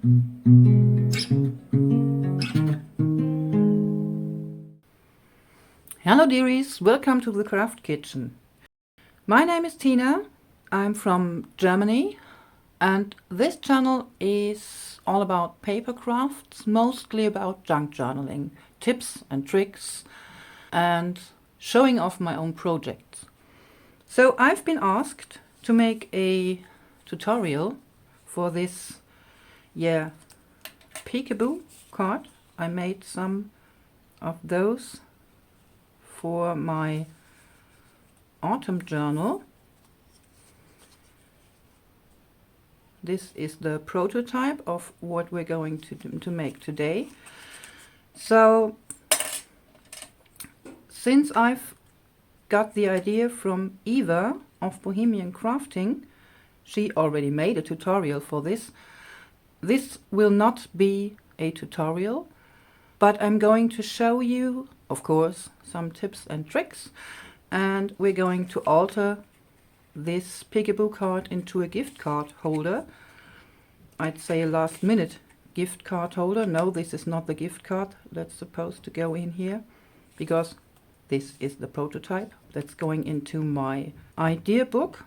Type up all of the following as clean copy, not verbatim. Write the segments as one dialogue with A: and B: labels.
A: Hello dearies, welcome to the Craft Kitchen. My name is Tina, I'm from Germany, and this channel is all about paper crafts, mostly about junk journaling, tips and tricks, and showing off my own projects. So I've been asked to make a tutorial for this, peekaboo card. I made some of those for my autumn journal. This is the prototype of what we're going to make today. So since I've got the idea from Eva of Bohemian Crafting, she already made a tutorial for this. This will not be a tutorial, but I'm going to show you, of course, some tips and tricks, and we're going to alter this peekaboo card into a gift card holder. I'd say a last minute gift card holder. No, this is not the gift card that's supposed to go in here, because this is the prototype that's going into my idea book.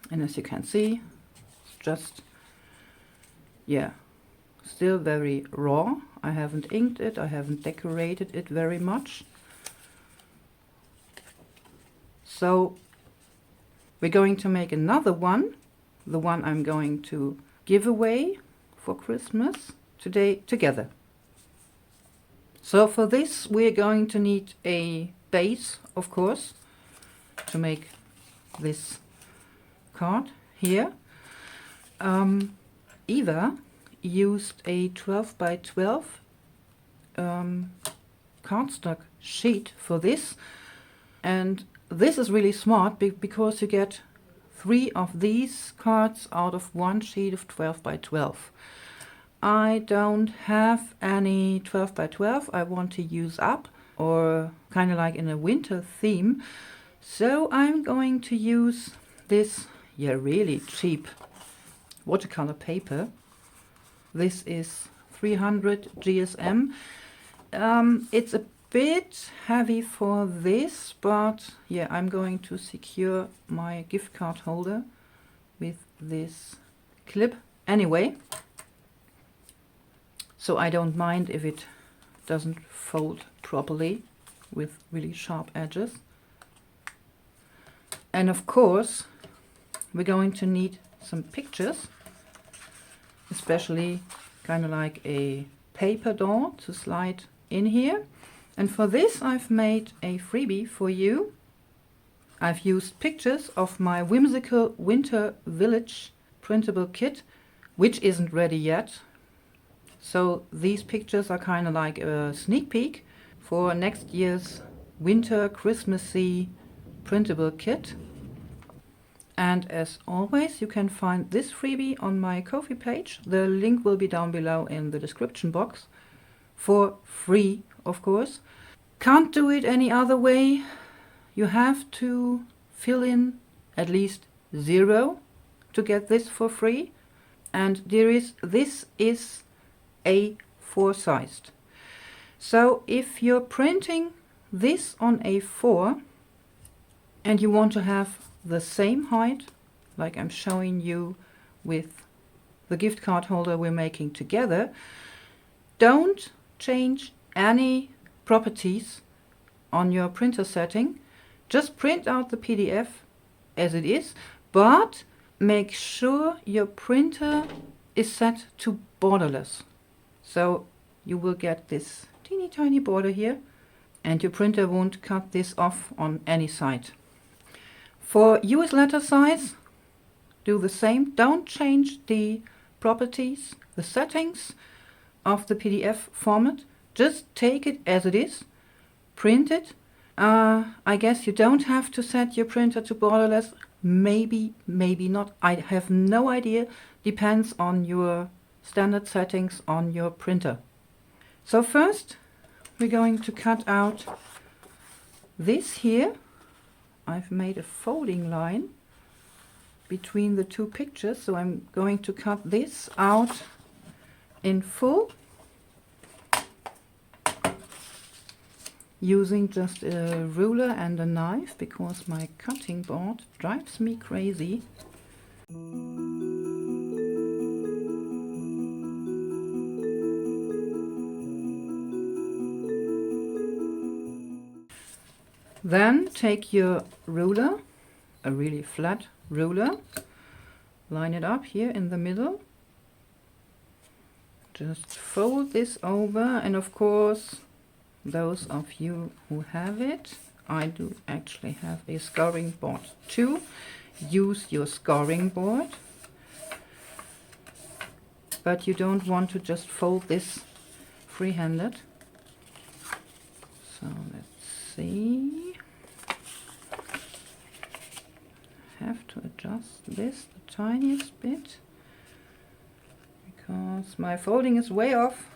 A: And as you can see, it's just, still very raw. I haven't inked it, I haven't decorated it very much. So we're going to make another one, the one I'm going to give away for Christmas today together. So for this we're going to need a base, of course, to make this card here. Eva used a 12 by 12 cardstock sheet for this, and this is really smart because you get 3 of these cards out of one sheet of 12 by 12. I don't have any 12 by 12 I want to use up, or kind of like in a winter theme, so I'm going to use this really cheap watercolor paper. This is 300 GSM. It's a bit heavy for this, but I'm going to secure my gift card holder with this clip anyway, so I don't mind if it doesn't fold properly with really sharp edges. And of course we're going to need some pictures, especially kind of like a paper doll to slide in here. And for this I've made a freebie for you. I've used pictures of my whimsical winter village printable kit, which isn't ready yet. So these pictures are kind of like a sneak peek for next year's winter Christmassy printable kit. And as always, you can find this freebie on my Ko-fi page. The link will be down below in the description box, for free, of course. Can't do it any other way. You have to fill in at least 0 to get this for free. And dearies, this is A4 sized. So if you're printing this on A4 and you want to have the same height, like I'm showing you with the gift card holder we're making together, don't change any properties on your printer setting. Just print out the PDF as it is, but make sure your printer is set to borderless. So you will get this teeny tiny border here, and your printer won't cut this off on any side. For US letter size, do the same. Don't change the properties, the settings of the PDF format. Just take it as it is, print it. I guess you don't have to set your printer to borderless. Maybe, maybe not. I have no idea. Depends on your standard settings on your printer. So first we're going to cut out this here. I've made a folding line between the two pictures, so I'm going to cut this out in full, using just a ruler and a knife because my cutting board drives me crazy. Then take your ruler, a really flat ruler, line it up here in the middle. Just fold this over, and of course, those of you who have it, I do actually have a scoring board too. Use your scoring board, but you don't want to just fold this free-handed. So let's see. Have to adjust this the tiniest bit because my folding is way off.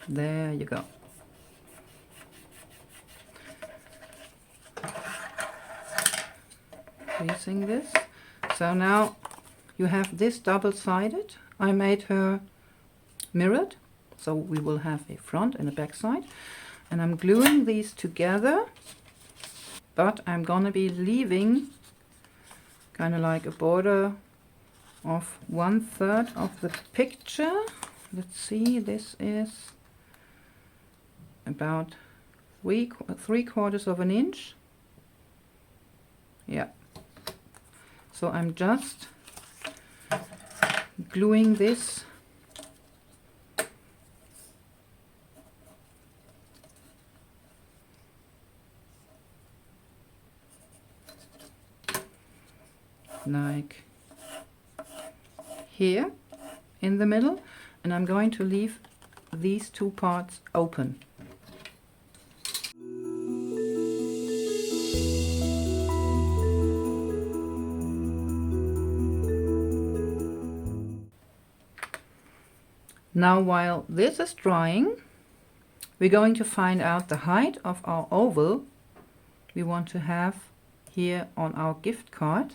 A: There you go. Creasing this. So now you have this double-sided. I made her mirrored, so we will have a front and a back side. And I'm gluing these together, but I'm gonna be leaving kind of like a border of 1/3 of the picture. Let's see, this is about 3/4 of an inch. Yeah. So I'm just gluing this like here in the middle, and I'm going to leave these two parts open. Now while this is drying, we're going to find out the height of our oval we want to have here on our gift card.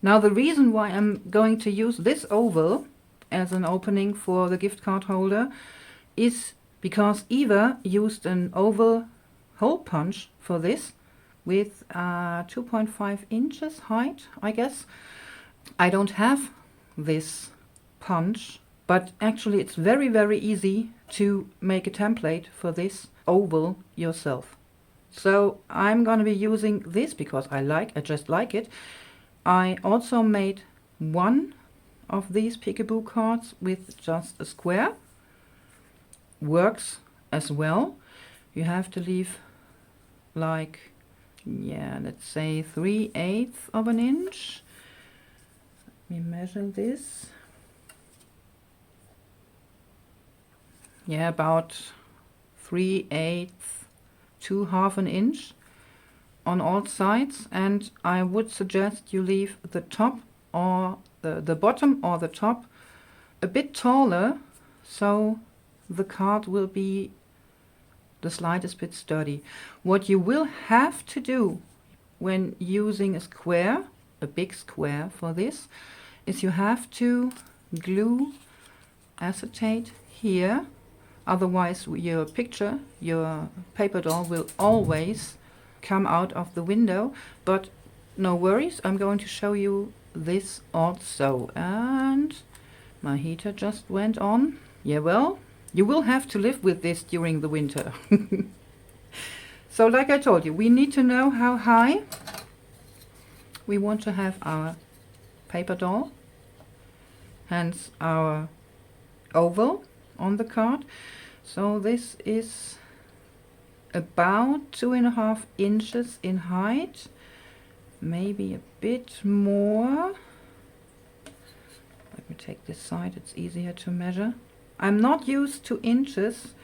A: Now the reason why I'm going to use this oval as an opening for the gift card holder is because Eva used an oval hole punch for this with 2.5 inches height, I guess. I don't have this punch, but actually it's very, very easy to make a template for this oval yourself. So I'm going to be using this because I just like it. I also made one of these peekaboo cards with just a square. Works as well. You have to leave like, yeah, let's say 3/8 of an inch. Let me measure this. Yeah, about 3/8 to 1/2 an inch on all sides, and I would suggest you leave the top or the bottom or the top a bit taller, so the card will be the slightest bit sturdy. What you will have to do when using a square, a big square for this, is you have to glue acetate here, otherwise your picture, your paper doll will always come out of the window. But no worries, I'm going to show you this also. And my heater just went on. Yeah, well, you will have to live with this during the winter. So like I told you, we need to know how high we want to have our paper doll, hence our oval on the card. So this is about 2.5 inches in height, maybe a bit more. Let me take this side, it's easier to measure. I'm not used to inches.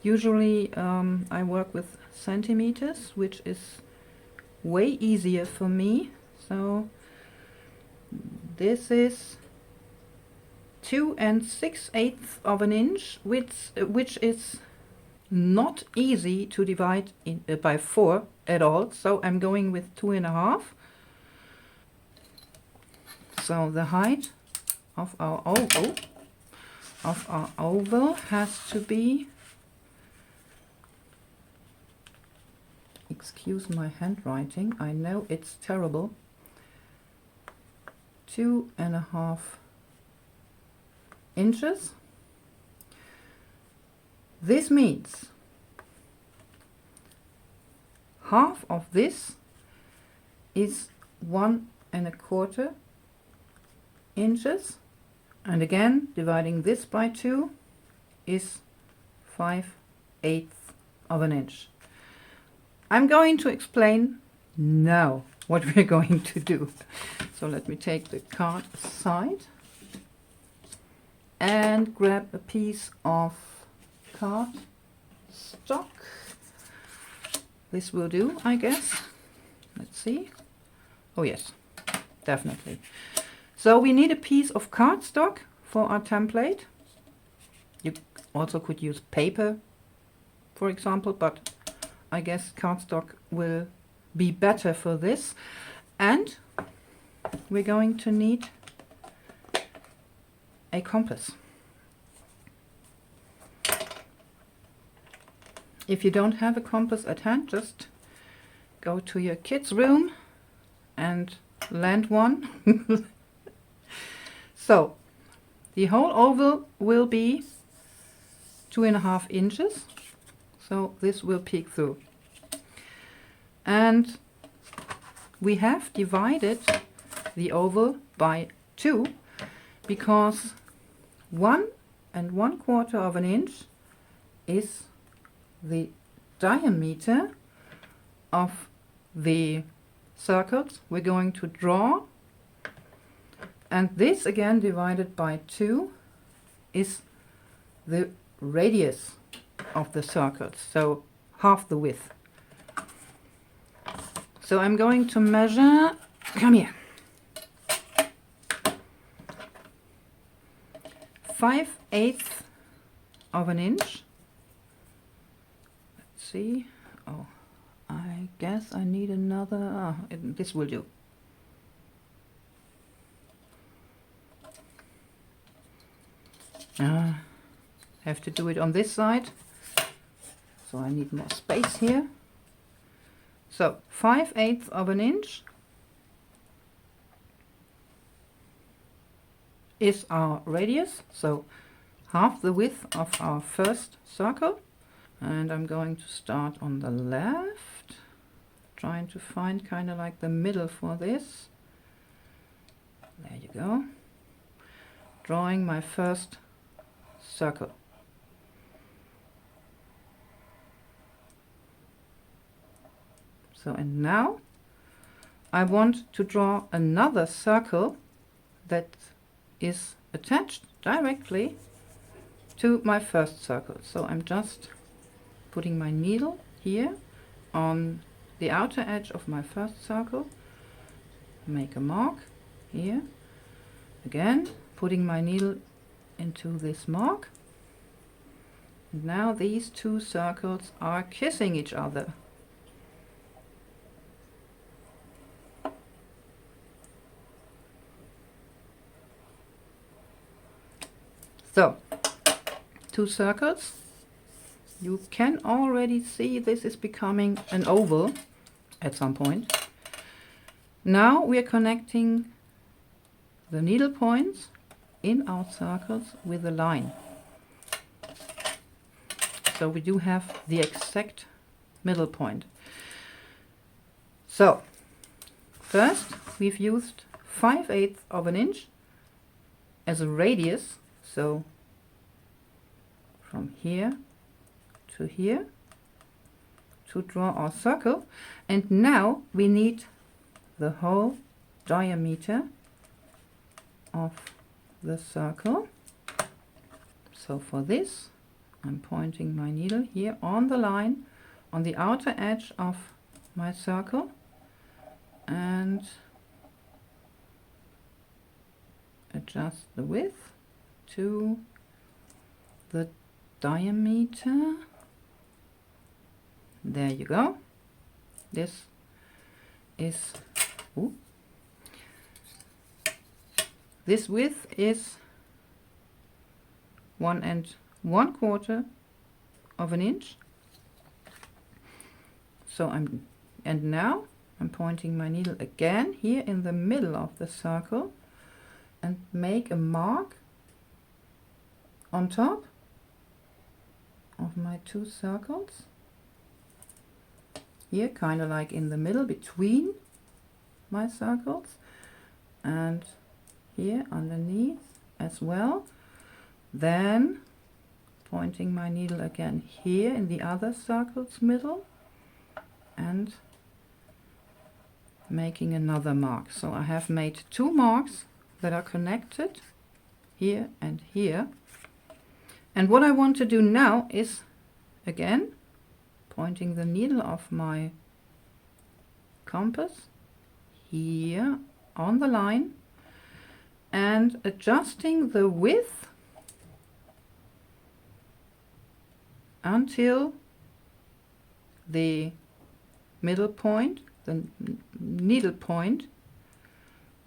A: Usually I work with centimeters, which is way easier for me. So this is 2 6/8 of an inch, which is not easy to divide by 4 at all, so I'm going with 2.5. So the height of our oval has to be, excuse my handwriting, I know it's terrible, 2.5 inches. This means half of this is 1.25 inches, and again dividing this by 2 is 5/8 of an inch. I'm going to explain now what we're going to do. So let me take the card aside and grab a piece of card stock. This will do, I guess. Let's see. Oh yes, definitely. So we need a piece of cardstock for our template. You also could use paper, for example, but I guess cardstock will be better for this. And we're going to need a compass. If you don't have a compass at hand, just go to your kids' room and lend one. So the whole oval will be 2.5 inches, so this will peek through. And we have divided the oval by 2 because 1.25 of an inch is the diameter of the circles we're going to draw, and this again divided by 2 is the radius of the circles, so half the width. So I'm going to measure, come here, 5/8 of an inch. See, oh, I guess I need another, this will do. Have to do it on this side, so I need more space here. So 5/8 of an inch is our radius, so half the width of our first circle. And I'm going to start on the left, trying to find kind of like the middle for this. There you go. Drawing my first circle. So, and now I want to draw another circle that is attached directly to my first circle. So I'm just putting my needle here on the outer edge of my first circle, make a mark here, again putting my needle into this mark, and now these two circles are kissing each other. So, two circles. You can already see this is becoming an oval at some point. Now we are connecting the needle points in our circles with a line. So we do have the exact middle point. So first we've used 5/8 of an inch as a radius, so from here to here to draw our circle, and now we need the whole diameter of the circle. So for this I'm pointing my needle here on the line on the outer edge of my circle and adjust the width to the diameter. There you go. This is, ooh, this width is 1¼ of an inch. So and now I'm pointing my needle again here in the middle of the circle and make a mark on top of my 2 circles. Here, kind of like in the middle between my circles, and here underneath as well. Then pointing my needle again here in the other circle's middle and making another mark. So I have made 2 marks that are connected here and here. And what I want to do now is, again, pointing the needle of my compass here on the line and adjusting the width until the middle point, the needle point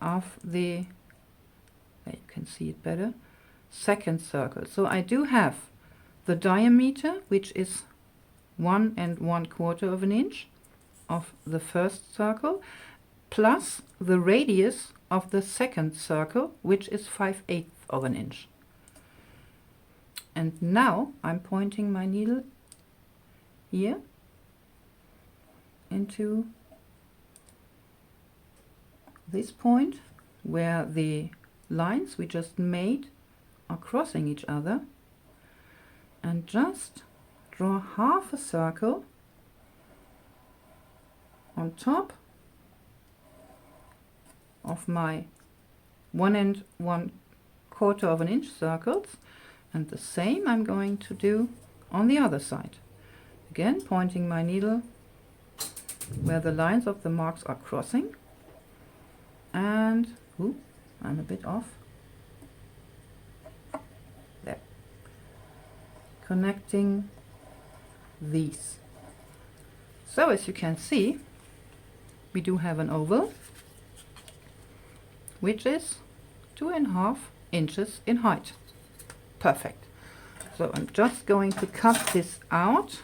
A: of the, there you can see it better, second circle. So I do have the diameter, which is 1¼ of an inch of the first circle, plus the radius of the second circle, which is 5/8 of an inch. And now I'm pointing my needle here into this point where the lines we just made are crossing each other, and just draw half a circle on top of my 1¼ of an inch circles, and the same I'm going to do on the other side. Again, pointing my needle where the lines of the marks are crossing, and ooh, I'm a bit off. There. Connecting these. So as you can see, we do have an oval which is 2½ inches in height. Perfect. So I'm just going to cut this out.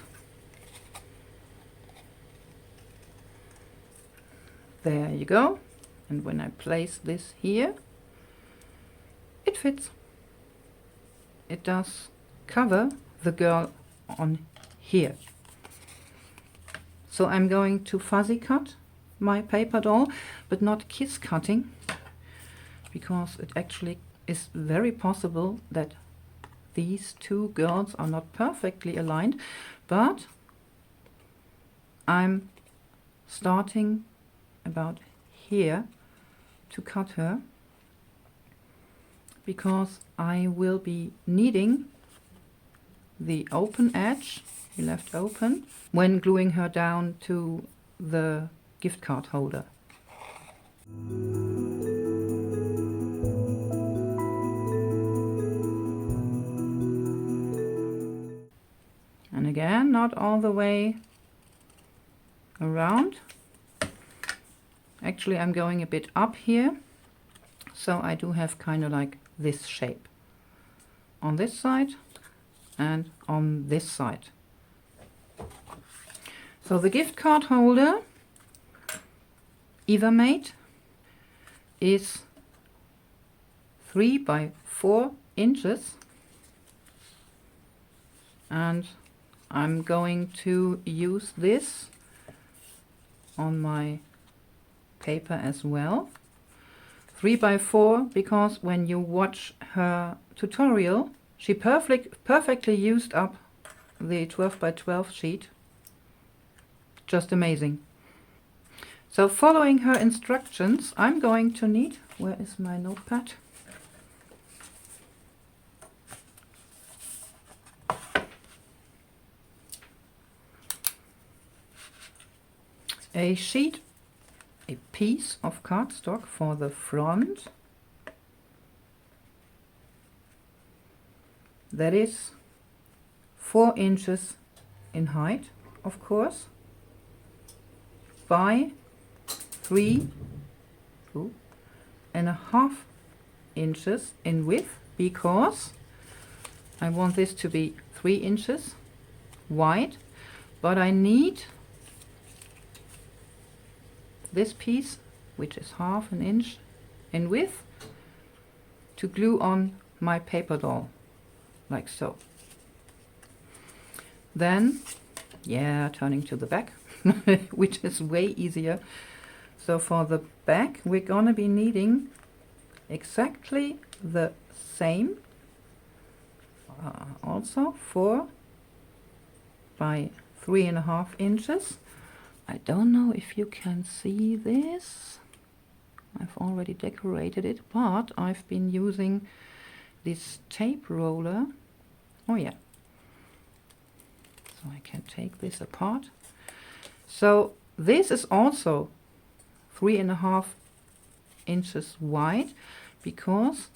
A: There you go. And when I place this here, it fits. It does cover the girl on here. So I'm going to fuzzy cut my paper doll, but not kiss cutting, because it actually is very possible that these 2 girls are not perfectly aligned, but I'm starting about here to cut her, because I will be needing the open edge we left open when gluing her down to the gift card holder. And again, not all the way around. Actually, I'm going a bit up here, so I do have kind of like this shape on this side and on this side. So the gift card holder, Eva made, is 3 by 4 inches, and I'm going to use this on my paper as well. 3 by 4 because when you watch her tutorial, she perfectly used up the 12 by 12 sheet. Just amazing. So following her instructions, I'm going to need, where is my notepad? A sheet, a piece of cardstock for the front. That is 4 inches in height, of course. by 3.5 inches in width, because I want this to be 3 inches wide, but I need this piece, which is 1/2 inch in width, to glue on my paper doll, like so. Then, yeah, turning to the back, which is way easier. So for the back, we're gonna be needing exactly the same, also 4 by 3.5 inches. I don't know if you can see this. I've already decorated it, but I've been using this tape roller. Oh yeah. So I can take this apart. So this is also 3.5 inches wide, because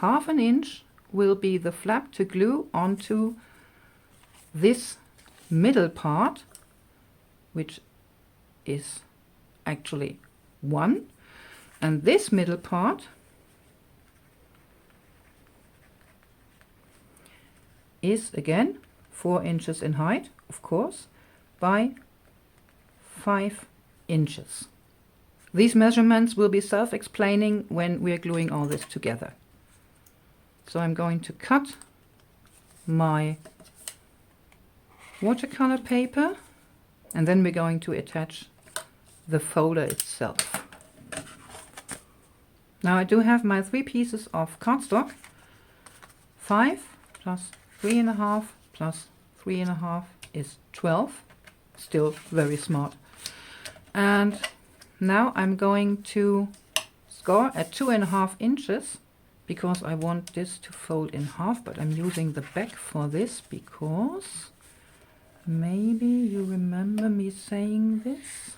A: 1/2 inch will be the flap to glue onto this middle part, which is actually 1, and this middle part is again 4 inches in height, of course, by 5 inches. These measurements will be self-explaining when we are gluing all this together. So I'm going to cut my watercolor paper, and then we're going to attach the folder itself. Now I do have my 3 pieces of cardstock. 5 plus 3.5 plus 3.5 is 12. Still very smart. And now I'm going to score at 2.5 inches, because I want this to fold in half, but I'm using the back for this because maybe you remember me saying this.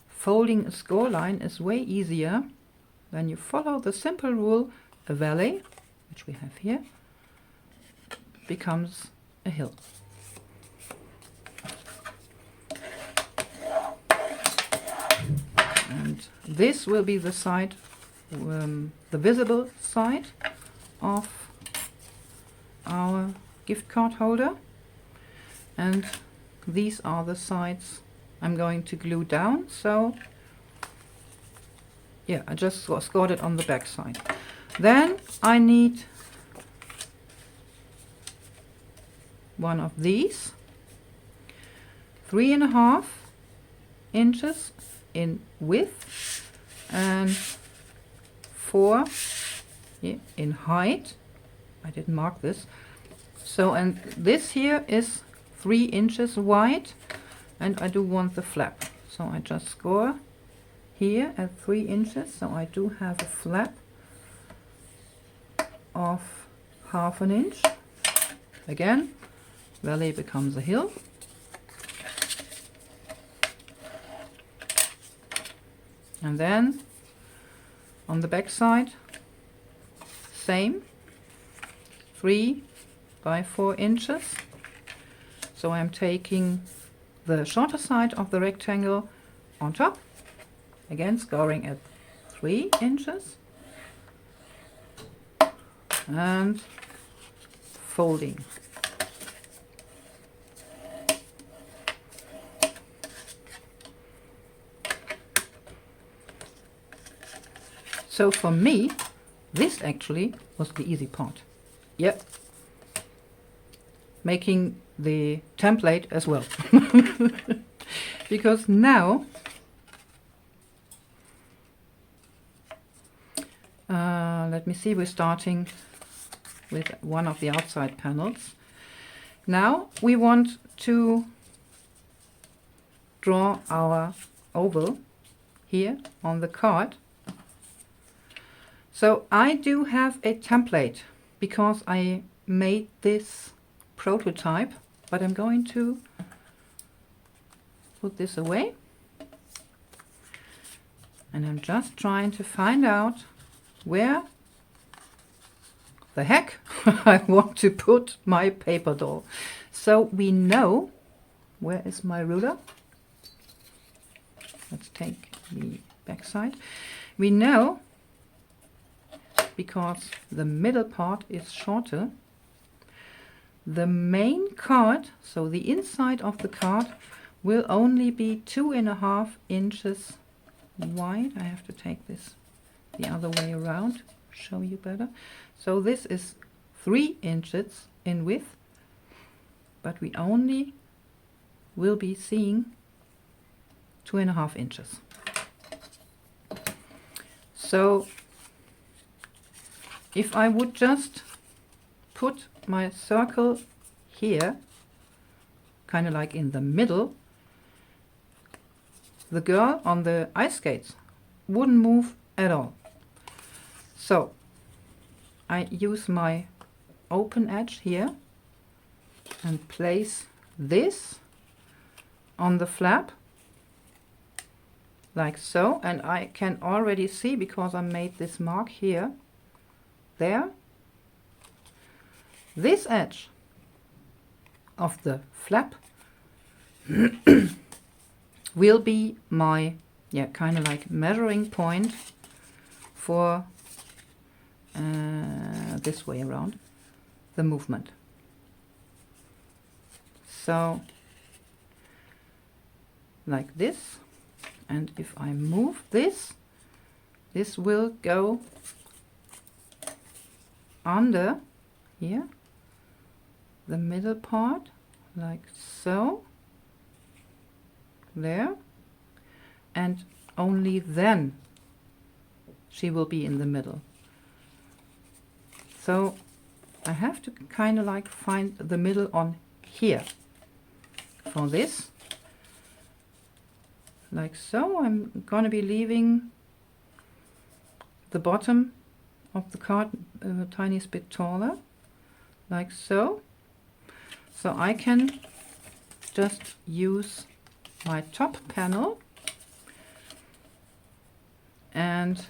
A: Folding a score line is way easier when you follow the simple rule: a valley, which we have here, becomes a hill. And this will be the side, the visible side of our gift card holder, and these are the sides I'm going to glue down. So yeah, I just scored it on the back side. Then I need one of these, 3.5 inches in width and 4 in height. I didn't mark this. So, and this here is 3 inches wide, and I do want the flap. So I just score here at 3 inches. So I do have a flap of 1/2 inch. Again, valley becomes a hill. And then on the back side, same, 3 by 4 inches. So I'm taking the shorter side of the rectangle on top, again scoring at 3 inches and folding. So for me, this actually was the easy part. Yep. Making the template as well. Because now, let me see, we're starting with one of the outside panels. Now we want to draw our oval here on the card. So I do have a template because I made this prototype, but I'm going to put this away. And I'm just trying to find out where the heck I want to put my paper doll. So we know, where is my ruler? Let's take the back side. We know, because the middle part is shorter, the main card, so the inside of the card, will only be 2.5 inches wide. I have to take this the other way around, show you better. So this is 3 inches in width, but we only will be seeing 2.5 inches. So if I would just put my circle here, kind of like in the middle, the girl on the ice skates wouldn't move at all. So I use my open edge here and place this on the flap like so, and I can already see, because I made this mark here, there, this edge of the flap will be my, yeah, kind of like measuring point for this way around the movement. So like this, and if I move this, this will go under here, the middle part, like so, there, and only then she will be in the middle. So I have to kind of like find the middle on here. For this, like so, I'm going to be leaving the bottom of the card a tiniest bit taller, like so. So I can just use my top panel and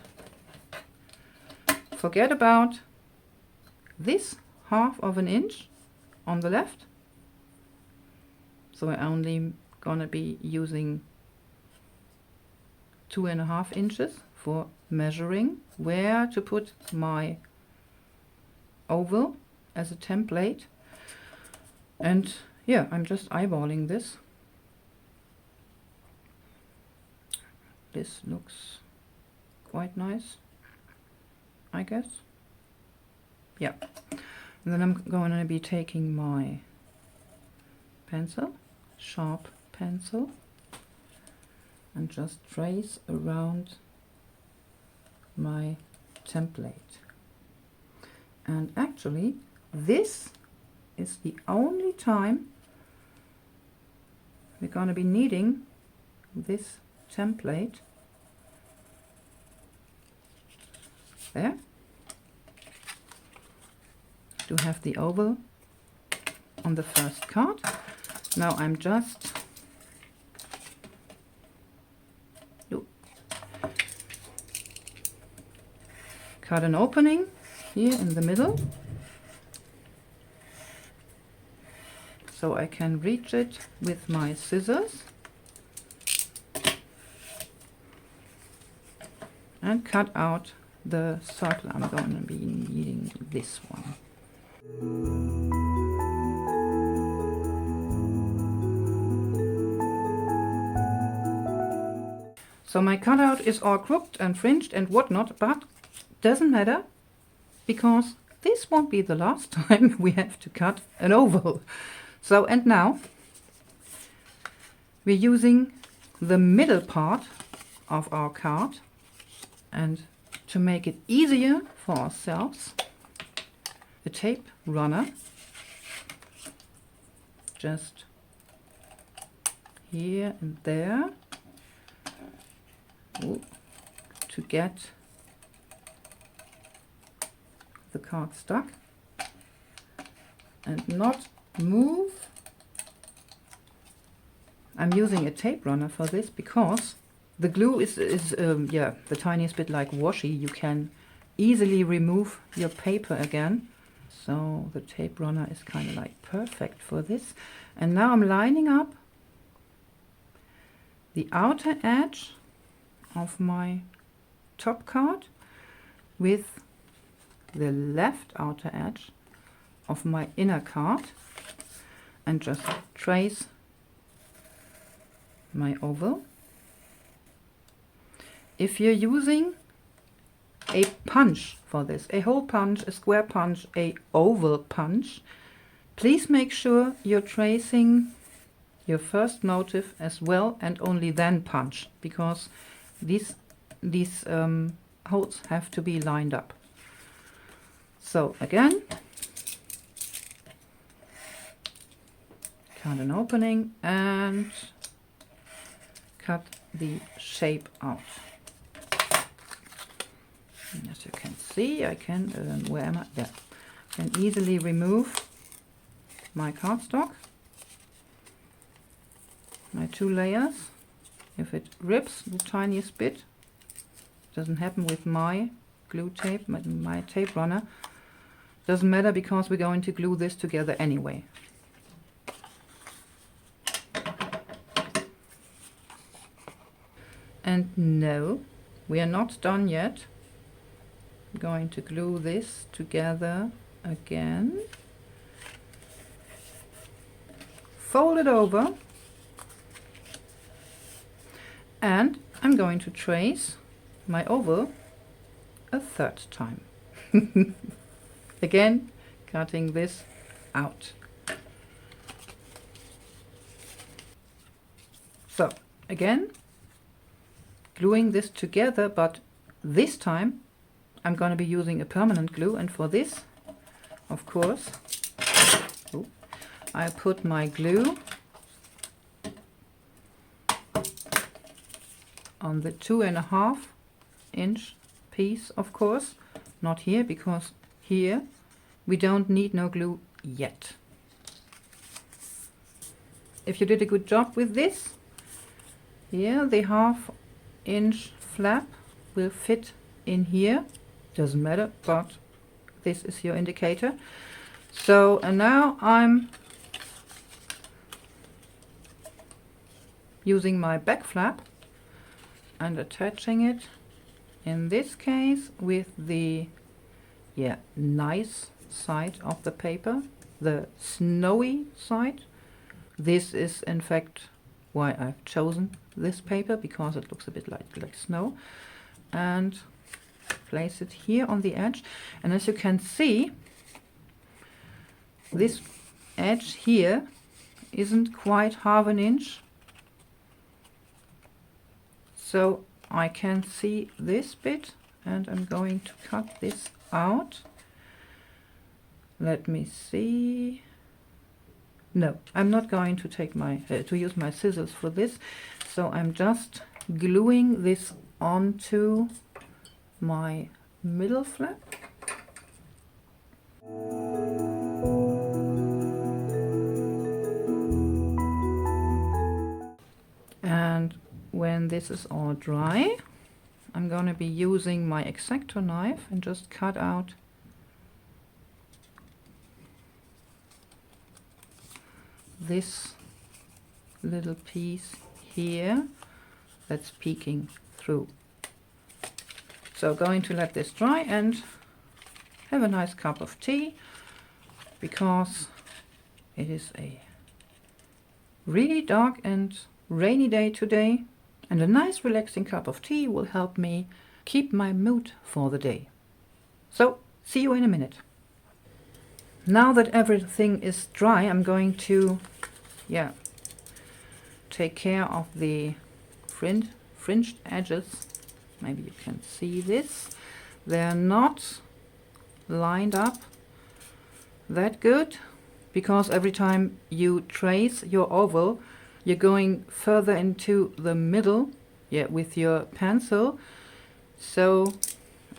A: forget about this 1/2 inch on the left. So I'm only gonna be using 2.5 inches for measuring where to put my oval as a template. And yeah, I'm just eyeballing this. This looks quite nice, I guess. Yeah. And then I'm going to be taking my pencil, sharp pencil, and just trace around my template. And actually, this is the only time we're going to be needing this template. There. To have the oval on the first card. Now I'm just cut an opening here in the middle, so I can reach it with my scissors and cut out the circle. I'm going to be needing this one. So my cutout is all crooked and fringed and whatnot, but doesn't matter, because this won't be the last time we have to cut an oval. So, and now we're using the middle part of our card, and to make it easier for ourselves, a tape runner, just here and there, to get the card stuck and not move. I'm using a tape runner for this because the glue is yeah, the tiniest bit like washi. You can easily remove your paper again So the tape runner is kind of like perfect for this. And now I'm lining up the outer edge of my top card with the left outer edge of my inner card and just trace my oval. If you're using a punch for this, a hole punch, a square punch, a oval punch, please make sure you're tracing your first motif as well and only then punch, because these holes have to be lined up. So again, cut an opening and cut the shape out. And as you can see, I can, where am I? There. Can easily remove my cardstock, my 2 layers. If it rips the tiniest bit, doesn't happen with my glue tape, my tape runner. Doesn't matter, because we're going to glue this together anyway. And no, we are not done yet. I'm going to glue this together again. Fold it over. And I'm going to trace my oval a 3rd time. Again, cutting this out. So, again, gluing this together, but this time I'm going to be using a permanent glue, and for this, of course, I put my glue on the 2.5 inch piece, of course, not here, because here we don't need no glue yet. If you did a good job with this, here the 1/2 inch flap will fit in here. Doesn't matter, but this is your indicator. So, and now I'm using my back flap and attaching it, in this case, with the nice side of the paper, the snowy side. This is in fact why I've chosen this paper, because it looks a bit like snow. And place it here on the edge, and as you can see, this edge here isn't quite 1/2 inch, so I can see this bit, and I'm going to cut this out. Let me see. No, I'm not going to take my to use my scissors for this, so I'm just gluing this onto my middle flap. And when this is all dry, I'm going to be using my X-Acto knife and just cut out this little piece here that's peeking through. So going to let this dry and have a nice cup of tea, because it is a really dark and rainy day today, and a nice relaxing cup of tea will help me keep my mood for the day. So see you in a minute. Now that everything is dry, I'm going to take care of the fringed edges. Maybe you can see this. They're not lined up that good, because every time you trace your oval, you're going further into the middle with your pencil. So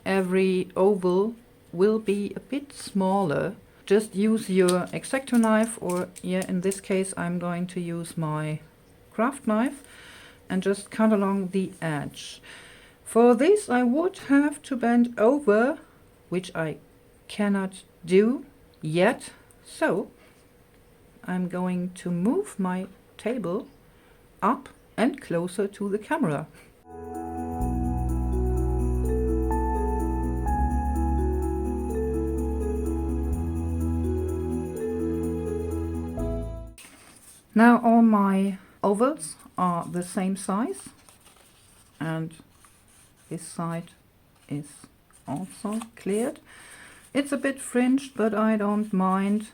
A: every oval will be a bit smaller. Just use your X-Acto knife, or in this case I'm going to use my craft knife, and just cut along the edge. For this I would have to bend over, which I cannot do yet. So I'm going to move my table up and closer to the camera. Now all my ovals are the same size, and this side is also cleared. It's a bit fringed, but I don't mind.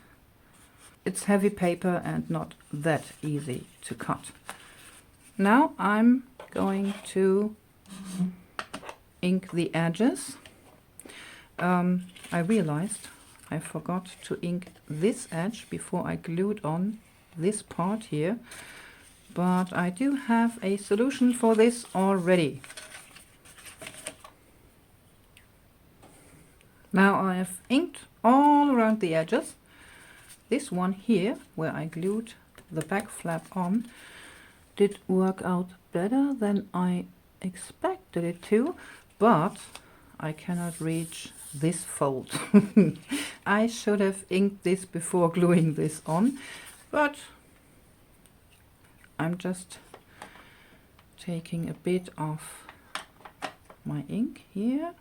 A: It's heavy paper and not that easy to cut. Now I'm going to ink the edges. I realized I forgot to ink this edge before I glued on this part here, but I do have a solution for this already. Now I have inked all around the edges. This one here, where I glued the back flap on, did work out better than I expected it to, but I cannot reach this fold. I should have inked this before gluing this on, but I'm just taking a bit of my ink here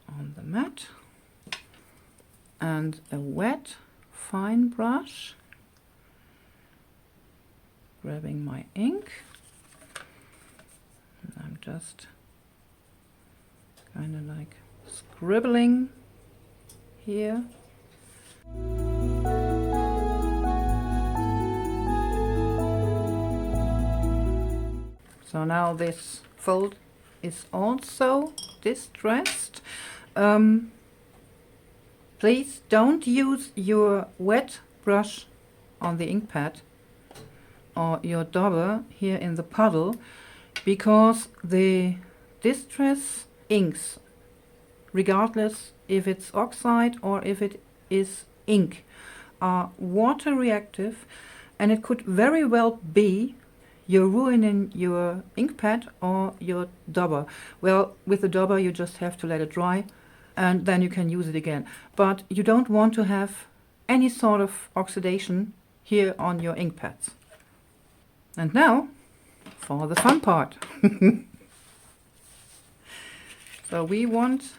A: on the mat and a wet fine brush, grabbing my ink, and I'm just kind of like scribbling here. So now this fold is also distressed. Please don't use your wet brush on the ink pad or your dauber here in the puddle, because the distress inks, regardless if it's oxide or if it is ink, are water reactive, and it could very well be you're ruining your ink pad or your dauber. Well, with the dauber you just have to let it dry and then you can use it again. But you don't want to have any sort of oxidation here on your ink pads. And now for the fun part. So we want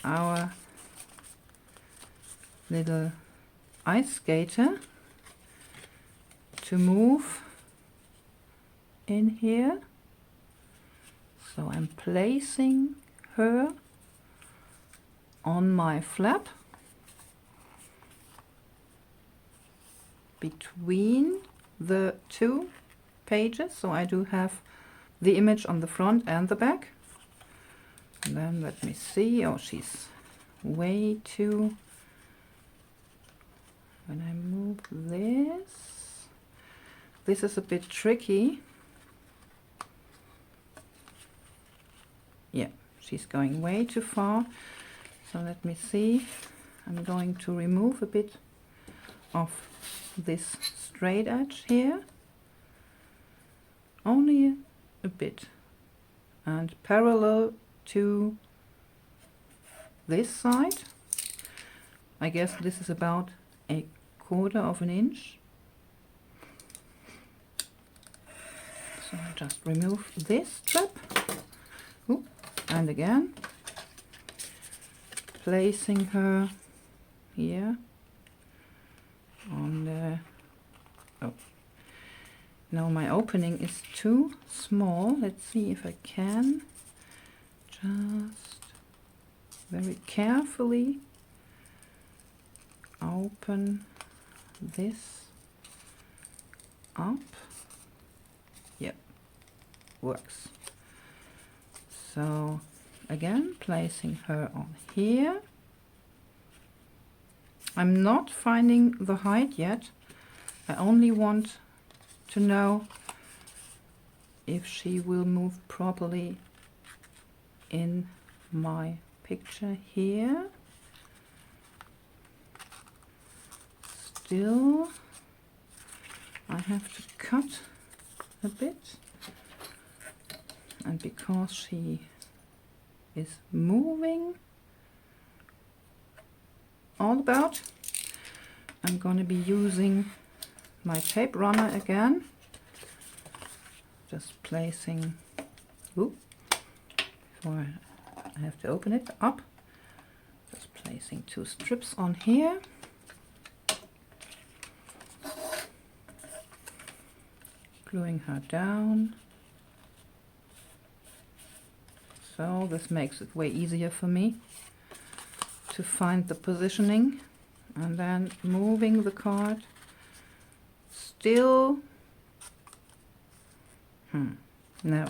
A: our little ice skater to move in here. So I'm placing her on my flap between the two pages. So I do have the image on the front and the back. And then let me see. Oh, she's way too... When I move this is a bit tricky. Yeah, she's going way too far. So let me see. I'm going to remove a bit of this straight edge here. Only a bit. And parallel to this side. I guess this is about 1/4 of an inch. So I just remove this strip. Ooh, and again placing her here on the... Oh, no, my opening is too small. Let's see if I can just very carefully open this up. Yep, works. So again, placing her on here. I'm not finding the height yet. I only want to know if she will move properly in my picture here. Still, I have to cut a bit, and because she is moving all about. I'm going to be using my tape runner again. Just placing, before I have to open it up, just placing 2 strips on here. Gluing her down. So this makes it way easier for me to find the positioning, and then moving the card still. No.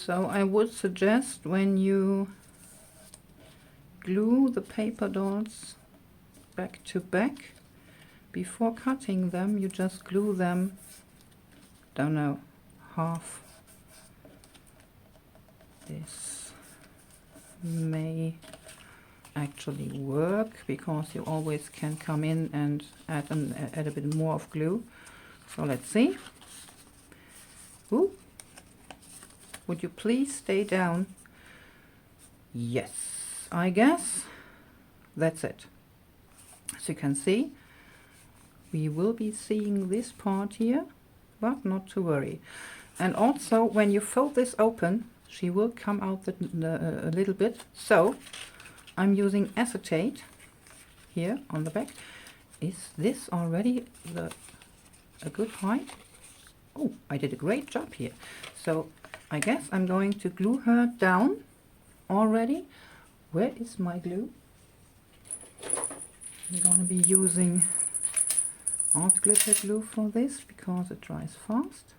A: So I would suggest when you glue the paper dots back to back, before cutting them, you just glue them, don't know, half. This may actually work because you always can come in and add a bit more of glue. So let's see. Ooh. Would you please stay down? Yes, I guess that's it. As you can see, we will be seeing this part here, but not to worry. And also, when you fold this open, she will come out a little bit. So I'm using acetate here on the back. Is this already a good height? Oh, I did a great job here. So I guess I'm going to glue her down already. Where is my glue? I'm going to be using art glitter glue for this because it dries fast.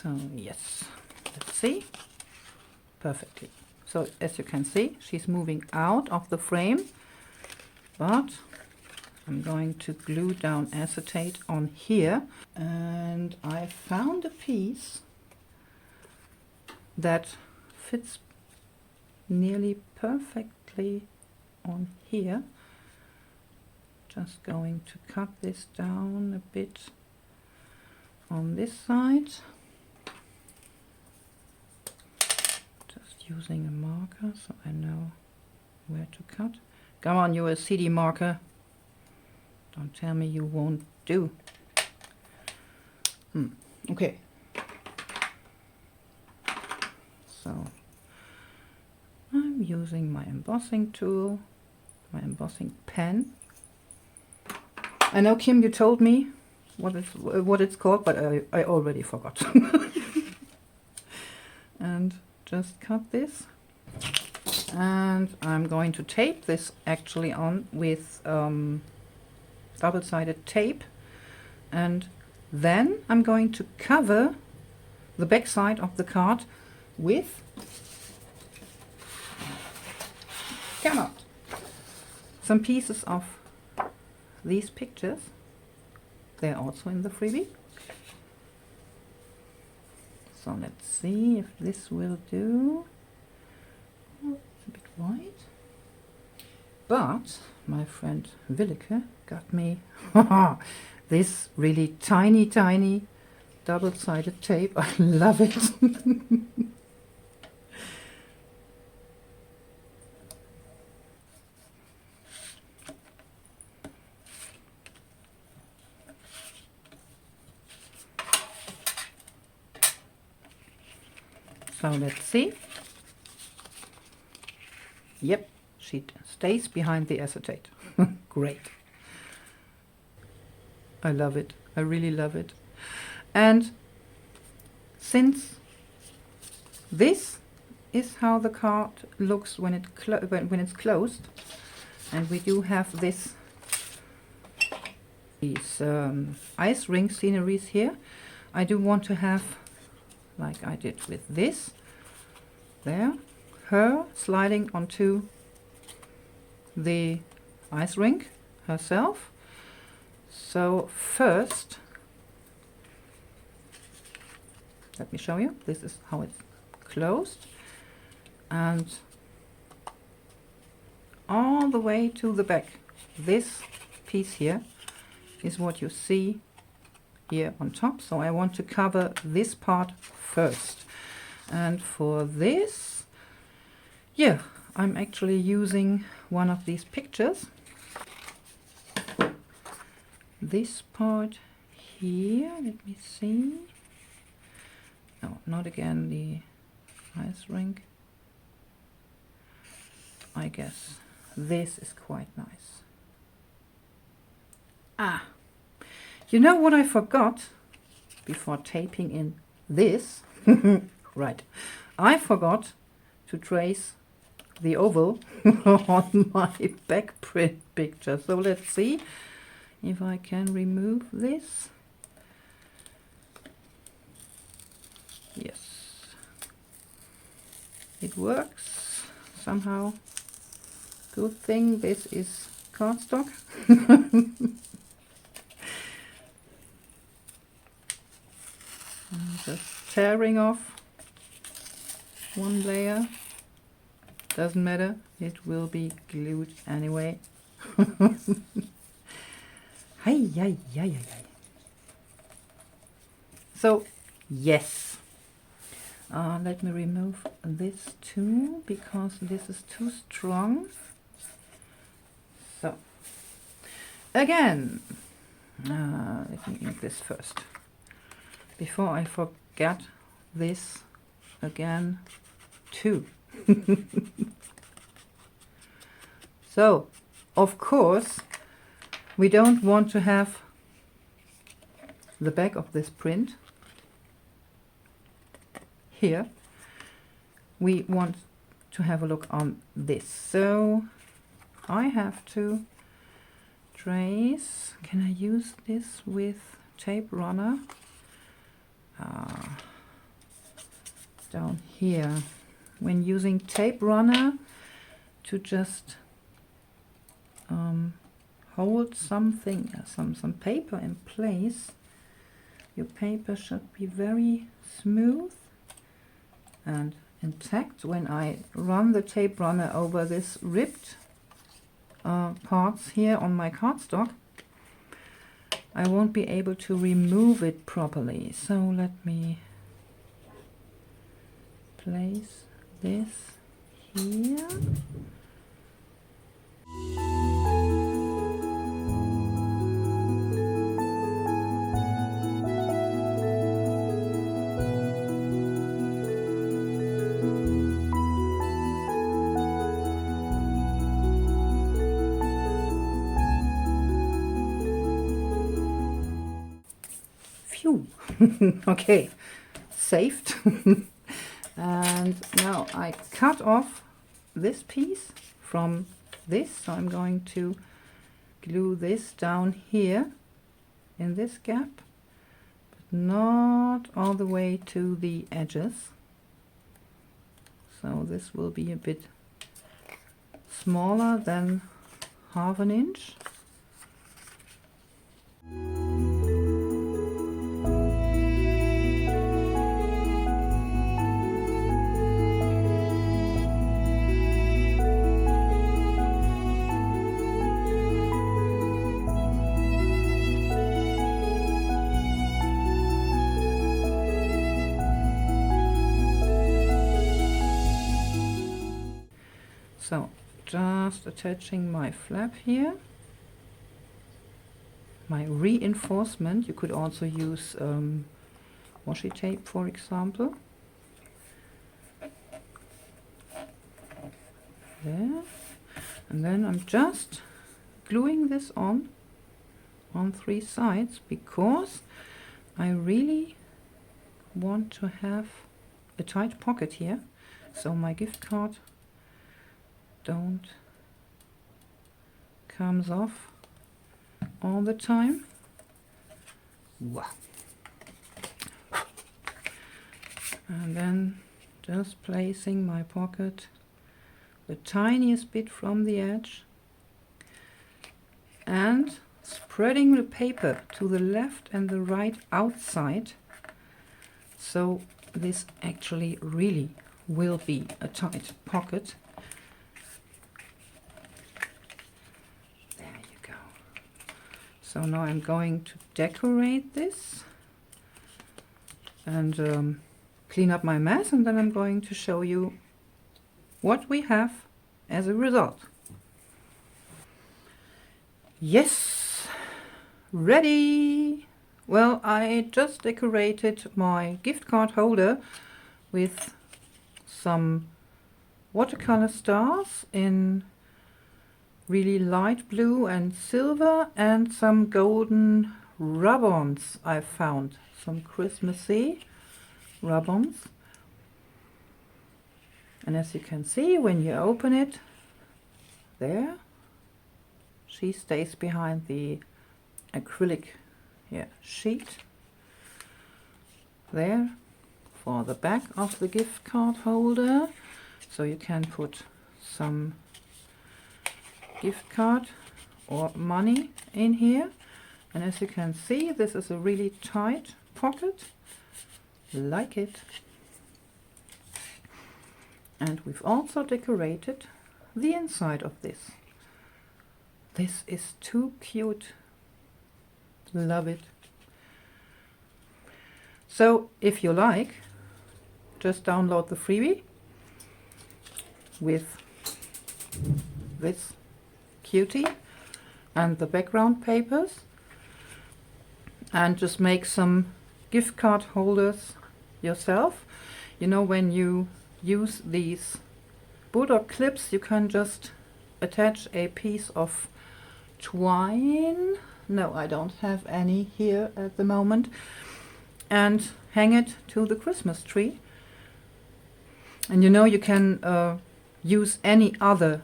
A: So yes, let's see. Perfectly. So as you can see, she's moving out of the frame, but I'm going to glue down acetate on here, and I found a piece that fits nearly perfectly on here. Just going to cut this down a bit on this side. Using a marker so I know where to cut. Come on, you're a CD marker. Don't tell me you won't do. Okay. So I'm using my embossing tool, my embossing pen. I know, Kim, you told me what it's called, but I already forgot. And just cut this, and I'm going to tape this actually on with double-sided tape, and then I'm going to cover the back side of the card with, come out, some pieces of these pictures. They're also in the freebie. So let's see if this will do. Oh, it's a bit wide. But my friend Willeke got me this really tiny double-sided tape. I love it. So let's see. Yep, she stays behind the acetate. Great. I love it. I really love it. And since this is how the card looks when it's closed, and we do have these ice ring sceneries here, I do want to have, like I did with this, there, her sliding onto the ice rink, herself. So first, let me show you. This is how it's closed, and all the way to the back. This piece here is what you see here on top. So I want to cover this part first. And for this, yeah, I'm actually using one of these pictures. This part here, let me see. No, not again the ice rink. I guess this is quite nice. Ah, you know what I forgot before taping in this? Right, I forgot to trace the oval on my back print picture. So let's see if I can remove this. Yes, it works somehow. Good thing this is cardstock. I'm just tearing off one layer. Doesn't matter, it will be glued anyway. Hi, hi, hi, hi. So, yes. Let me remove this too, because this is too strong. So, again, let me ink this first. Before I forget this again too. So, of course, we don't want to have the back of this print here. We want to have a look on this. So I have to trace. Can I use this with tape runner? Down here. When using tape runner to just hold something, some paper in place, your paper should be very smooth and intact. When I run the tape runner over this ripped parts here on my cardstock, I won't be able to remove it properly. So let me place this here. Phew. Okay, saved. And now I cut off this piece from this, so I'm going to glue this down here in this gap, but not all the way to the edges. So this will be a bit smaller than ½ inch. So just attaching my flap here, my reinforcement. You could also use washi tape, for example. There. And then I'm just gluing this on 3 sides, because I really want to have a tight pocket here, so my gift card don't comes off all the time. Wow. And then just placing my pocket the tiniest bit from the edge, and spreading the paper to the left and the right outside, so this actually really will be a tight pocket. There you go. So now I'm going to decorate this and clean up my mess, and then I'm going to show you what we have as a result. Yes, ready! Well, I just decorated my gift card holder with some watercolor stars in really light blue and silver, and some golden rub-ons I found, some Christmassy rub-ons. And as you can see, when you open it, there, she stays behind the acrylic sheet there for the back of the gift card holder, so you can put some gift card or money in here. And as you can see, this is a really tight pocket, like it. And we've also decorated the inside of this. This is too cute. Love it. So if you like, just download the freebie with this cutie and the background papers, and just make some gift card holders yourself. You know, when you use these bulldog clips, you can just attach a piece of twine. No, I don't have any here at the moment, and hang it to the Christmas tree. And you know, you can use any other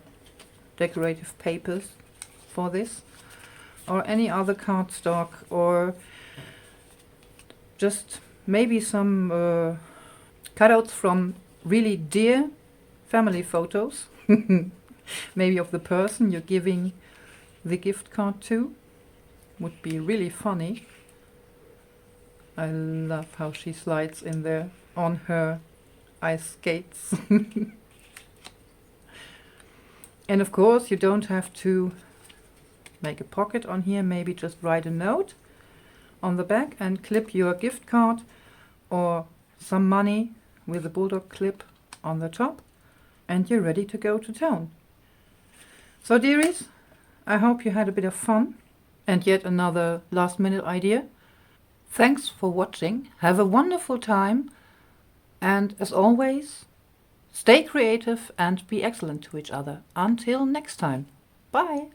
A: decorative papers for this, or any other cardstock, or just maybe some cutouts from really dear family photos, maybe of the person you're giving the gift card to. Would be really funny. I love how she slides in there on her ice skates. And of course, you don't have to make a pocket on here. Maybe just write a note on the back and clip your gift card or some money with a bulldog clip on the top, and you're ready to go to town. So dearies, I hope you had a bit of fun and yet another last minute idea. Thanks for watching. Have a wonderful time, and as always, stay creative and be excellent to each other. Until next time. Bye!